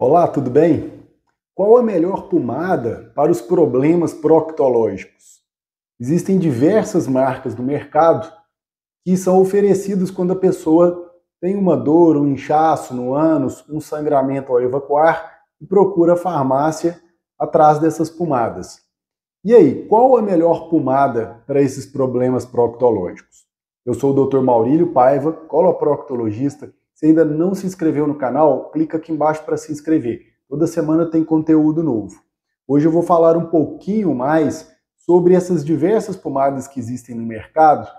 Olá, tudo bem? Qual a melhor pomada para os problemas proctológicos? Existem diversas marcas no mercado que são oferecidas quando a pessoa tem uma dor, um inchaço no ânus, um sangramento ao evacuar e procura a farmácia atrás dessas pomadas. E aí, qual a melhor pomada para esses problemas proctológicos? Eu sou o Dr. Maurílio Paiva, coloproctologista. Se ainda não se inscreveu no canal, clica aqui embaixo para se inscrever. Toda semana tem conteúdo novo. Hoje eu vou falar um pouquinho mais sobre essas diversas pomadas que existem no mercado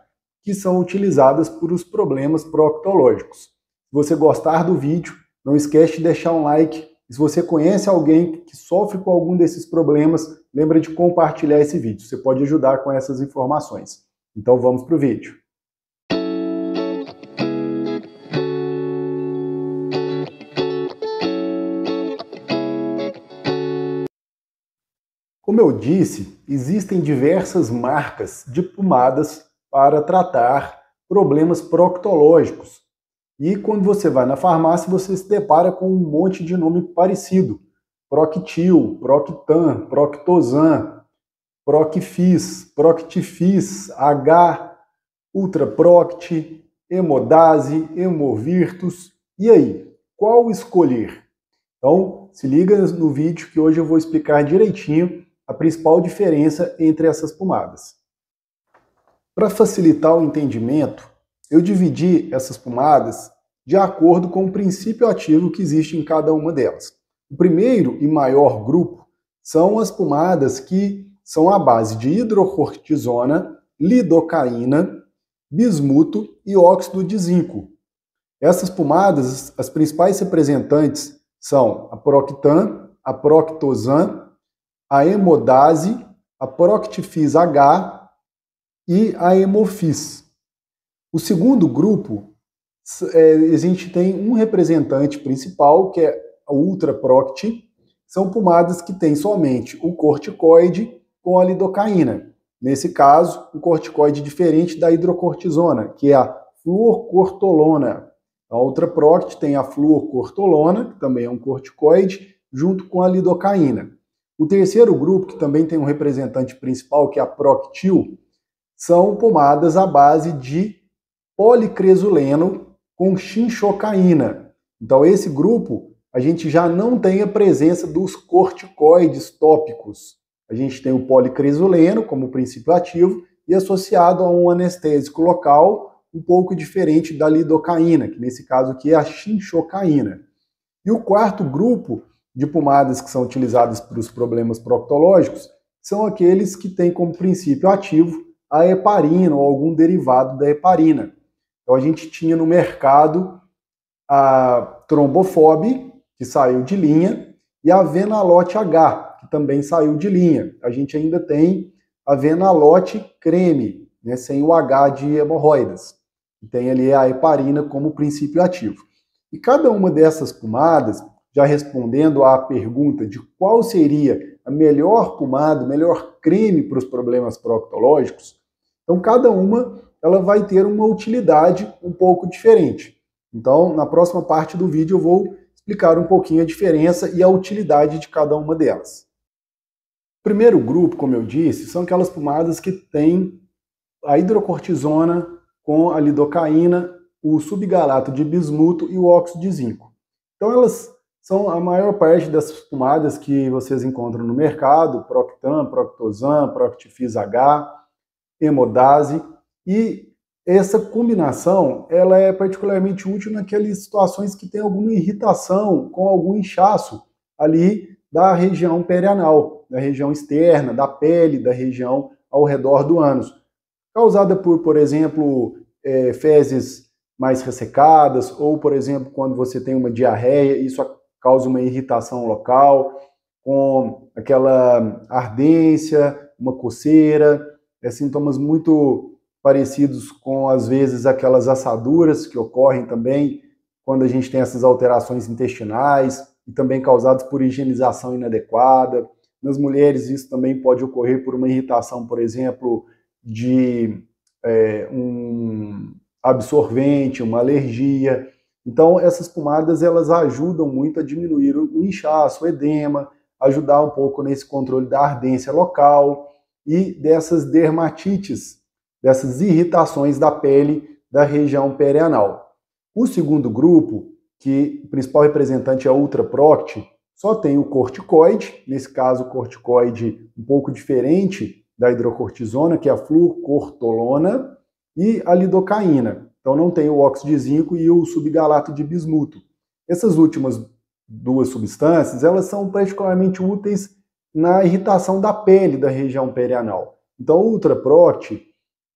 que são utilizadas para os problemas proctológicos. Se você gostar do vídeo, não esquece de deixar um like. E se você conhece alguém que sofre com algum desses problemas, lembra de compartilhar esse vídeo. Você pode ajudar com essas informações. Então vamos para o vídeo. Como eu disse, existem diversas marcas de pomadas para tratar problemas proctológicos. E quando você vai na farmácia, você se depara com um monte de nome parecido. Proctil, Proctan, Proctosan, Procfis, Proctifis, H, Ultraproct, Hemodase, Hemovirtus. E aí, qual escolher? Então, se liga no vídeo que hoje eu vou explicar direitinho a principal diferença entre essas pomadas. Para facilitar o entendimento, eu dividi essas pomadas de acordo com o princípio ativo que existe em cada uma delas. O primeiro e maior grupo são as pomadas que são à base de hidrocortisona, lidocaína, bismuto e óxido de zinco. Essas pomadas, as principais representantes são a Proctan, a Proctosan, a Hemodase, a Proctifis H e a Hemofis. O segundo grupo, a gente tem um representante principal, que é a Ultraproct. São pomadas que têm somente o corticoide com a lidocaína. Nesse caso, um corticoide diferente da hidrocortisona, que é a fluorcortolona. A Ultraproct tem a fluorcortolona, que também é um corticoide, junto com a lidocaína. O terceiro grupo, que também tem um representante principal, que é a Proctil, são pomadas à base de policresuleno com chinchocaína. Então, esse grupo, a gente já não tem a presença dos corticoides tópicos. A gente tem o policresuleno como princípio ativo e associado a um anestésico local um pouco diferente da lidocaína, que nesse caso aqui é a chinchocaína. E o quarto grupo de pomadas que são utilizadas para os problemas proctológicos são aqueles que têm como princípio ativo a heparina ou algum derivado da heparina. Então a gente tinha no mercado a Trombofob, que saiu de linha, e a Venalote H, que também saiu de linha. A gente ainda tem a Venalote Creme, né, sem o H de hemorroidas, que tem ali a heparina como princípio ativo. E cada uma dessas pomadas, já respondendo à pergunta de qual seria a melhor pomada, o melhor creme para os problemas proctológicos, então cada uma ela vai ter uma utilidade um pouco diferente. Então, na próxima parte do vídeo eu vou explicar um pouquinho a diferença e a utilidade de cada uma delas. O primeiro grupo, como eu disse, são aquelas pomadas que têm a hidrocortisona com a lidocaína, o subgalato de bismuto e o óxido de zinco. Então elas são a maior parte dessas pomadas que vocês encontram no mercado, Proctan, Proctosan, Proctifis H, Hemodase, e essa combinação ela é particularmente útil naquelas situações que tem alguma irritação com algum inchaço ali da região perianal, da região externa, da pele, da região ao redor do ânus, causada por exemplo, fezes mais ressecadas, ou, por exemplo, quando você tem uma diarreia, isso causa uma irritação local, com aquela ardência, uma coceira, sintomas muito parecidos com, às vezes, aquelas assaduras que ocorrem também quando a gente tem essas alterações intestinais e também causadas por higienização inadequada. Nas mulheres, isso também pode ocorrer por uma irritação, por exemplo, de um absorvente, uma alergia. Então, essas pomadas elas ajudam muito a diminuir o inchaço, o edema, ajudar um pouco nesse controle da ardência local e dessas dermatites, dessas irritações da pele da região perianal. O segundo grupo, que o principal representante é a Ultraproct, só tem o corticoide, nesse caso o corticoide um pouco diferente da hidrocortisona, que é a fluorcortolona, e a lidocaína. Então não tem o óxido de zinco e o subgalato de bismuto. Essas últimas duas substâncias, elas são particularmente úteis na irritação da pele da região perianal. Então o Ultraproct,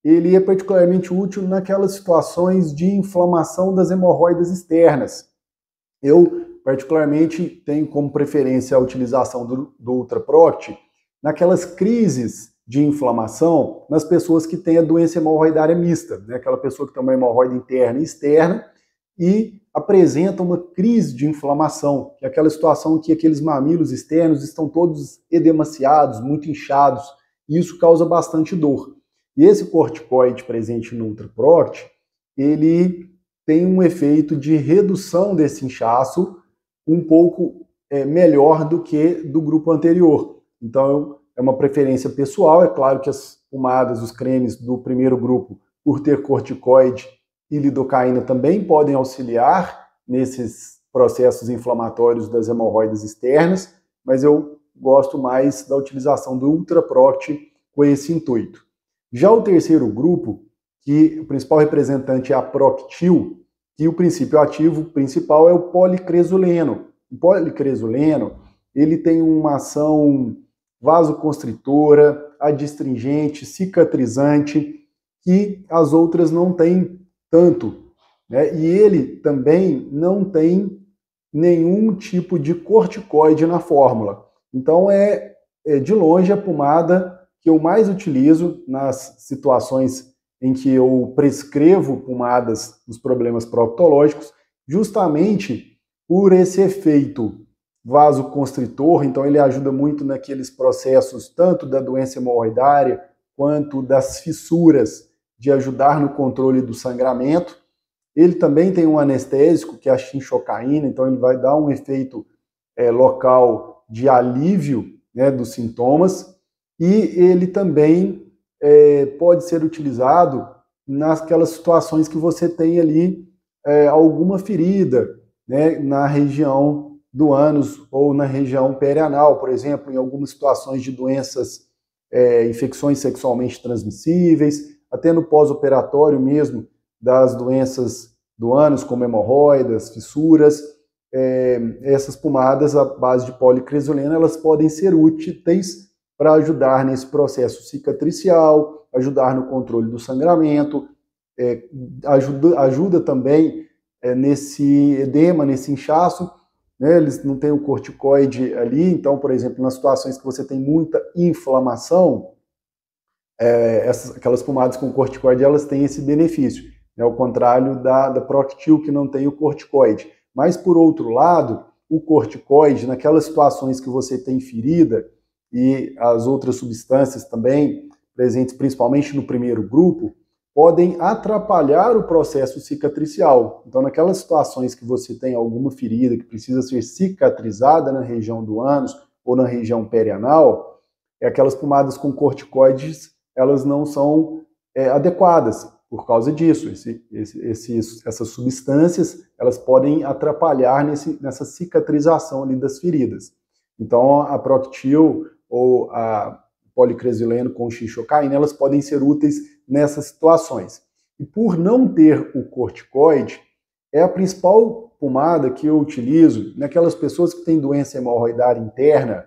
ele é particularmente útil naquelas situações de inflamação das hemorroidas externas. Eu, particularmente, tenho como preferência a utilização do Ultraproct naquelas crises de inflamação nas pessoas que têm a doença hemorroidária mista, né? Aquela pessoa que tem uma hemorroida interna e externa e apresenta uma crise de inflamação, que é aquela situação que aqueles mamilos externos estão todos edemaciados, muito inchados, e isso causa bastante dor. E esse corticoide presente no Ultraproct, ele tem um efeito de redução desse inchaço um pouco melhor do que do grupo anterior. Então, é uma preferência pessoal. É claro que as pomadas, os cremes do primeiro grupo, por ter corticoide e lidocaína, também podem auxiliar nesses processos inflamatórios das hemorroidas externas, mas eu gosto mais da utilização do Ultraproct com esse intuito. Já o terceiro grupo, que o principal representante é a Proctil, que o princípio ativo principal é o policresuleno. O policresuleno, ele tem uma ação vasoconstritora, adstringente, cicatrizante, que as outras não têm tanto, né? E ele também não tem nenhum tipo de corticoide na fórmula. Então é de longe a pomada que eu mais utilizo nas situações em que eu prescrevo pomadas dos problemas proctológicos, justamente por esse efeito vasoconstritor. Então ele ajuda muito naqueles processos tanto da doença hemorroidária quanto das fissuras, de ajudar no controle do sangramento. Ele também tem um anestésico, que é a chinchocaína, então ele vai dar um efeito local de alívio, né, dos sintomas, e ele também pode ser utilizado naquelas situações que você tem ali alguma ferida, né, na região do ânus ou na região perianal, por exemplo, em algumas situações de doenças, infecções sexualmente transmissíveis, até no pós-operatório mesmo, das doenças do ânus, como hemorroidas, fissuras. Essas pomadas à base de policresuleno, elas podem ser úteis para ajudar nesse processo cicatricial, ajudar no controle do sangramento, ajuda também nesse edema, nesse inchaço, né? Eles não têm o corticoide ali, então, por exemplo, nas situações que você tem muita inflamação, aquelas pomadas com corticoide, elas têm esse benefício, né? Ao contrário da Proctil, que não tem o corticoide. Mas, por outro lado, o corticoide, naquelas situações que você tem ferida, e as outras substâncias também, presentes principalmente no primeiro grupo, podem atrapalhar o processo cicatricial. Então, naquelas situações que você tem alguma ferida que precisa ser cicatrizada na região do ânus ou na região perianal, aquelas pomadas com corticoides, elas não são adequadas por causa disso. Essas substâncias, elas podem atrapalhar nessa cicatrização ali das feridas. Então, a Proctil ou a policresuleno com chinchocaína, elas podem ser úteis nessas situações. E por não ter o corticoide, é a principal pomada que eu utilizo naquelas pessoas que têm doença hemorroidária interna,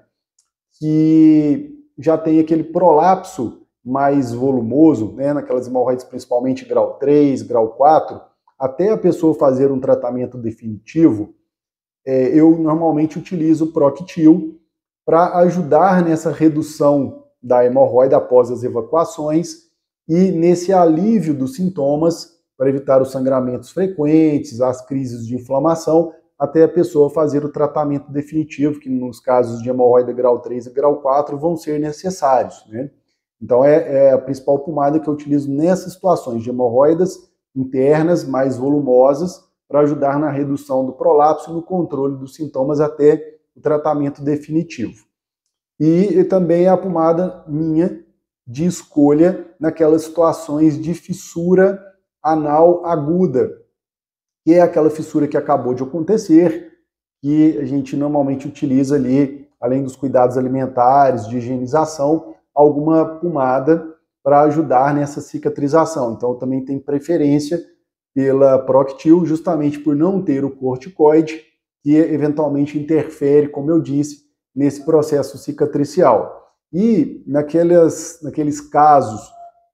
que já tem aquele prolapso mais volumoso, né, naquelas hemorroides principalmente grau 3, grau 4, até a pessoa fazer um tratamento definitivo, eu normalmente utilizo o Proctil para ajudar nessa redução da hemorroida após as evacuações e nesse alívio dos sintomas para evitar os sangramentos frequentes, as crises de inflamação, até a pessoa fazer o tratamento definitivo, que nos casos de hemorroida grau 3 e grau 4 vão ser necessários, né? Então é a principal pomada que eu utilizo nessas situações de hemorroidas internas mais volumosas, para ajudar na redução do prolapso e no controle dos sintomas até o tratamento definitivo. E também a pomada minha de escolha naquelas situações de fissura anal aguda, que é aquela fissura que acabou de acontecer, que a gente normalmente utiliza ali, além dos cuidados alimentares, de higienização, alguma pomada para ajudar nessa cicatrização. Então, eu também tenho preferência pela Proctil, justamente por não ter o corticoide, que eventualmente interfere, como eu disse, nesse processo cicatricial. E naqueles casos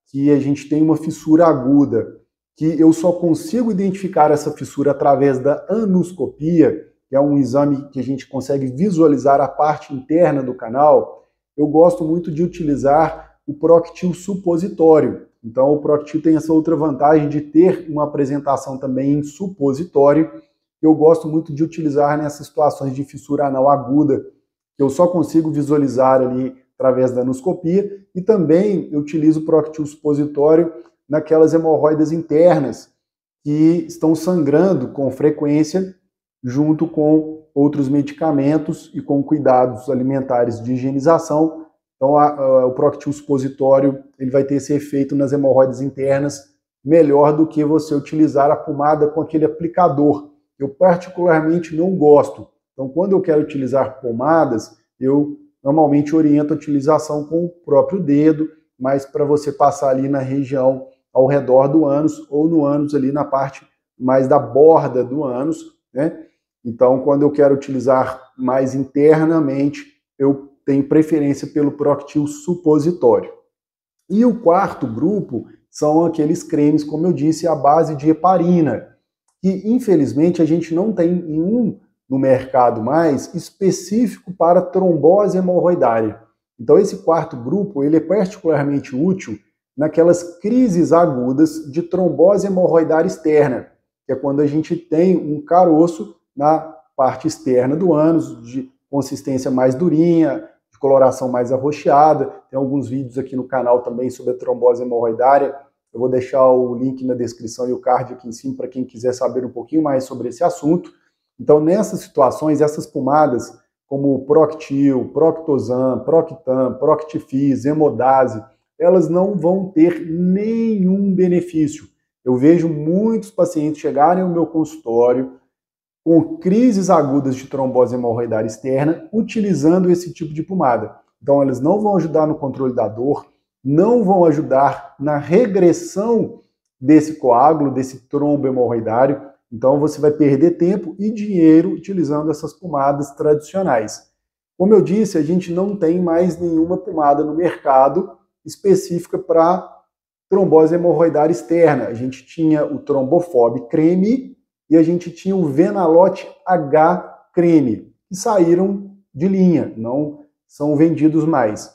que a gente tem uma fissura aguda, que eu só consigo identificar essa fissura através da anoscopia, que é um exame que a gente consegue visualizar a parte interna do canal, eu gosto muito de utilizar o Proctil supositório. Então o Proctil tem essa outra vantagem de ter uma apresentação também em supositório, que eu gosto muito de utilizar nessas situações de fissura anal aguda, que eu só consigo visualizar ali através da anoscopia, e também eu utilizo o Proctil supositório naquelas hemorroidas internas que estão sangrando com frequência, junto com outros medicamentos e com cuidados alimentares de higienização. Então o Proctil supositório ele vai ter esse efeito nas hemorroidas internas melhor do que você utilizar a pomada com aquele aplicador. Eu particularmente não gosto. Então quando eu quero utilizar pomadas, eu normalmente oriento a utilização com o próprio dedo, mas para você passar ali na região ao redor do ânus, ou no ânus ali na parte mais da borda do ânus, né? Então, quando eu quero utilizar mais internamente, eu tenho preferência pelo Proctil supositório. E o quarto grupo são aqueles cremes, como eu disse, à base de heparina, que infelizmente a gente não tem nenhum no mercado mais específico para trombose hemorroidária. Então, esse quarto grupo ele é particularmente útil naquelas crises agudas de trombose hemorroidária externa, que é quando a gente tem um caroço na parte externa do ânus, de consistência mais durinha, de coloração mais arroxeada. Tem alguns vídeos aqui no canal também sobre a trombose hemorroidária. Eu vou deixar o link na descrição e o card aqui em cima para quem quiser saber um pouquinho mais sobre esse assunto. Então, nessas situações, essas pomadas, como Proctil, Proctosan, Proctan, Proctifis, Hemodase, elas não vão ter nenhum benefício. Eu vejo muitos pacientes chegarem ao meu consultório com crises agudas de trombose hemorroidária externa utilizando esse tipo de pomada. Então, elas não vão ajudar no controle da dor, não vão ajudar na regressão desse coágulo, desse trombo hemorroidário. Então, você vai perder tempo e dinheiro utilizando essas pomadas tradicionais. Como eu disse, a gente não tem mais nenhuma pomada no mercado específica para trombose hemorroidária externa. A gente tinha o Trombofob creme e a gente tinha o Venalote H creme, que saíram de linha, não são vendidos mais.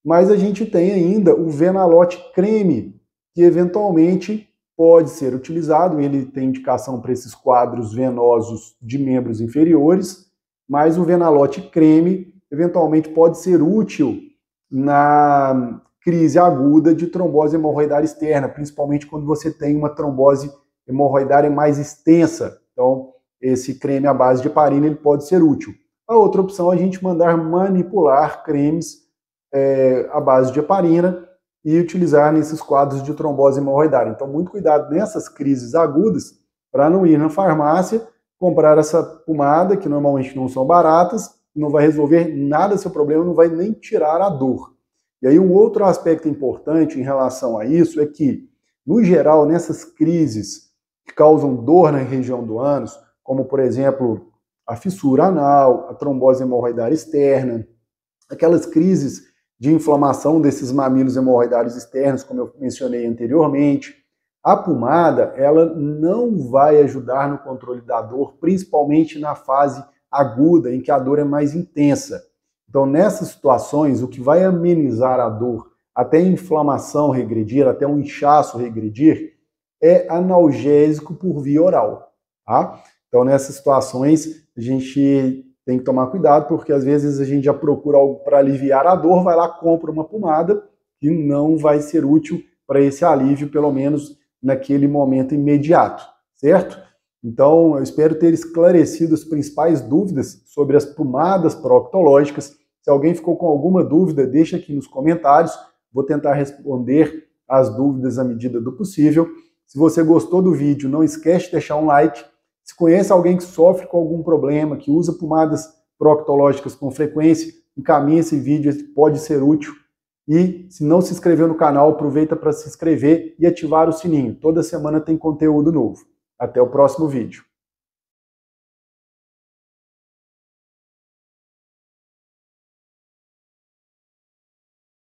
Mas a gente tem ainda o Venalote creme, que eventualmente pode ser utilizado, ele tem indicação para esses quadros venosos de membros inferiores, mas o Venalote creme eventualmente pode ser útil na crise aguda de trombose hemorroidária externa, principalmente quando você tem uma trombose hemorroidária mais extensa. Então, esse creme à base de heparina ele pode ser útil. A outra opção é a gente mandar manipular cremes à base de heparina e utilizar nesses quadros de trombose hemorroidária. Então, muito cuidado nessas crises agudas para não ir na farmácia, comprar essa pomada, que normalmente não são baratas, não vai resolver nada seu problema, não vai nem tirar a dor. E aí um outro aspecto importante em relação a isso é que, no geral, nessas crises que causam dor na região do ânus, como, por exemplo, a fissura anal, a trombose hemorroidária externa, aquelas crises de inflamação desses mamilos hemorroidários externos, como eu mencionei anteriormente, a pomada ela não vai ajudar no controle da dor, principalmente na fase aguda, em que a dor é mais intensa. Então, nessas situações, o que vai amenizar a dor, até a inflamação regredir, até um inchaço regredir, é analgésico por via oral. Tá? Então, nessas situações, a gente tem que tomar cuidado, porque às vezes a gente já procura algo para aliviar a dor, vai lá, compra uma pomada que não vai ser útil para esse alívio, pelo menos naquele momento imediato, certo? Então, eu espero ter esclarecido as principais dúvidas sobre as pomadas proctológicas. Se alguém ficou com alguma dúvida, deixa aqui nos comentários. Vou tentar responder as dúvidas à medida do possível. Se você gostou do vídeo, não esquece de deixar um like. Se conhece alguém que sofre com algum problema, que usa pomadas proctológicas com frequência, encaminhe esse vídeo, pode ser útil. E se não se inscreveu no canal, aproveita para se inscrever e ativar o sininho. Toda semana tem conteúdo novo. Até o próximo vídeo.